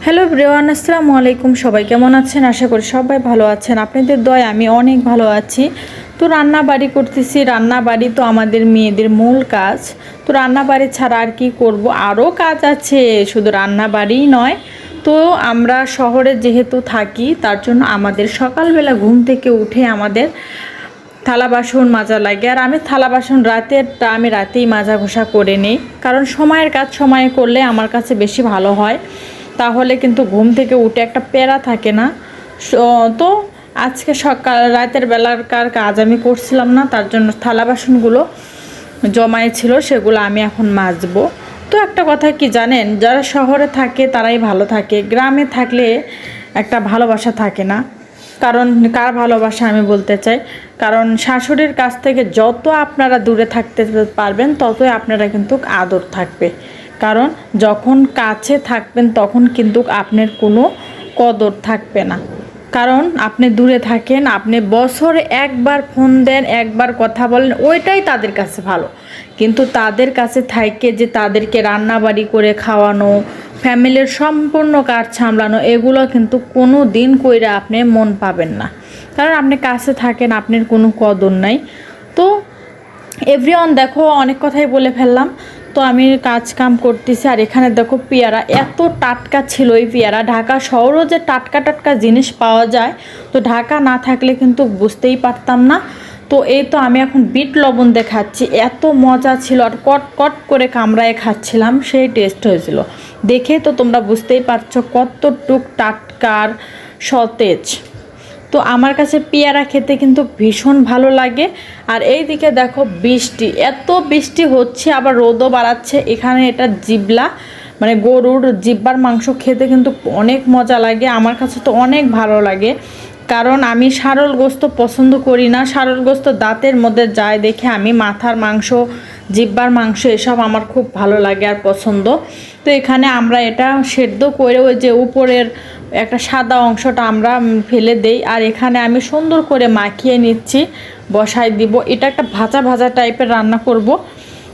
Hello everyone, আসসালামু আলাইকুম। সবাই কেমন আছেন? আশা করি সবাই ভালো আছেন। আপনাদের দয়ায় আমি অনেক ভালো আছি। তো রান্না বাড়ি করতেছি। রান্না বাড়ি তো আমাদের মেয়েদের মূল কাজ। তো রান্না বাড়ি ছাড়া আর কি করব, আরও কাজ আছে, শুধু রান্না বাড়িই নয়। তো আমরা শহরে যেহেতু থাকি, তার জন্য আমাদের সকালবেলা ঘুম থেকে উঠে আমাদের থালা বাসন মাজা লাগে। আর আমি থালা বাসন আমি রাতেই মাজা ঘষা করে নিই, কারণ সময়ের কাজ সময়ে করলে আমার কাছে বেশি ভালো হয়। তাহলে কিন্তু ঘুম থেকে উঠে একটা প্যারা থাকে না। তো আজকে রাতের বেলাকার কাজ আমি করছিলাম না, তার জন্য থালা বাসনগুলো জমায়ে ছিল, সেগুলো আমি এখন মাজবো। তো একটা কথা কি জানেন, যারা শহরে থাকে তারাই ভালো থাকে, গ্রামে থাকলে একটা ভালোবাসা থাকে না। কারণ কার ভালোবাসা আমি বলতে চাই, কারণ শাশুড়ির কাছ থেকে যত আপনারা দূরে থাকতে পারবেন ততই আপনারা কিন্তু আদর থাকবে। কারণ যখন কাছে থাকবেন তখন কিন্তু আপনার কোনো কদর থাকবে না। কারণ আপনি দূরে থাকেন, আপনি বছরে একবার ফোন দেন, একবার কথা বলেন, ওইটাই তাদের কাছে ভালো। কিন্তু তাদের কাছে থাইকে যে তাদেরকে রান্নাবাড়ি করে খাওয়ানো, ফ্যামিলির সম্পূর্ণ কাজ সামলানো, এগুলো কিন্তু কোনো দিন কইরা আপনি মন পাবেন না। কারণ আপনি কাছে থাকেন, আপনার কোনো কদর নাই। তো এভরিওয়ান, দেখো অনেক কথাই বলে ফেললাম। তো আমি কাজ কাম করতেছি, আর এখানে দেখো পেয়ারা এত টাটকা ছিল। এই পেয়ারা ঢাকা শহরেও যে টাটকা টাটকা জিনিস পাওয়া যায়, তো ঢাকা না থাকলে কিন্তু বুঝতেই পারতাম না। তো এই তো আমি এখন বিট লবণ দিয়ে খাচ্ছি, এত মজা ছিল, আর কট কট করে কামড়ায় খাচ্ছিলাম, সেই টেস্ট হয়েছিল। দেখে তো তোমরা বুঝতেই পারছো কতটুক টাটকার সতেজ। তো আমার কাছে পেয়ারা খেতে কিন্তু ভীষণ ভালো লাগে। আর এই দিকে দেখো বৃষ্টি, এত বৃষ্টি হচ্ছে, আবার রোদও বাড়াচ্ছে। এখানে এটা জিবলা, মানে গরুর জিব্বার মাংস খেতে কিন্তু অনেক মজা লাগে, আমার কাছে তো অনেক ভালো লাগে। কারণ আমি সারল গোস্ত পছন্দ করি না, সারল গোস্ত দাঁতের মধ্যে যায় দেখে আমি মাথার মাংস, জিব্বার মাংস এসব আমার খুব ভালো লাগে আর পছন্দ। তো এখানে আমরা এটা সেদ্ধ করে ওই যে উপরের একটা সাদা অংশটা আমরা ফেলে দেই, আর এখানে আমি সুন্দর করে মাখিয়ে নিচ্ছি, বসাই দিব। এটা একটা ভাজা ভাজা টাইপের রান্না করব,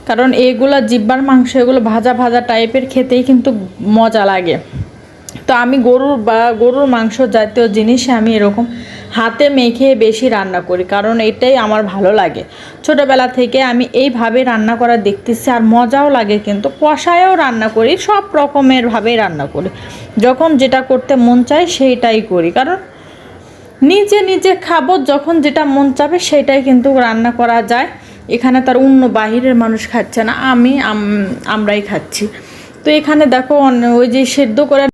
কারণ এগুলো জিব্বার মাংস, এগুলো ভাজা ভাজা টাইপের খেতেই কিন্তু মজা লাগে। তো আমি গরুর মাংস জাতীয় জিনিসে আমি এরকম হাতে মেখে বেশি রান্না করি, কারণ এটাই আমার ভালো লাগে। ছোটোবেলা থেকে আমি এইভাবে রান্না করা দেখতেছি, আর মজাও লাগে। কিন্তু কষায়ও রান্না করি, সব রকমের ভাবেই রান্না করি, যখন যেটা করতে মন চায় সেইটাই করি। কারণ নিজে নিজে খাবো, যখন যেটা মন চাবে সেটাই কিন্তু রান্না করা যায়। এখানে তার অন্য বাহিরের মানুষ খাচ্ছে না, আমরাই খাচ্ছি। তো এখানে দেখো ওই যে সেদ্ধ করে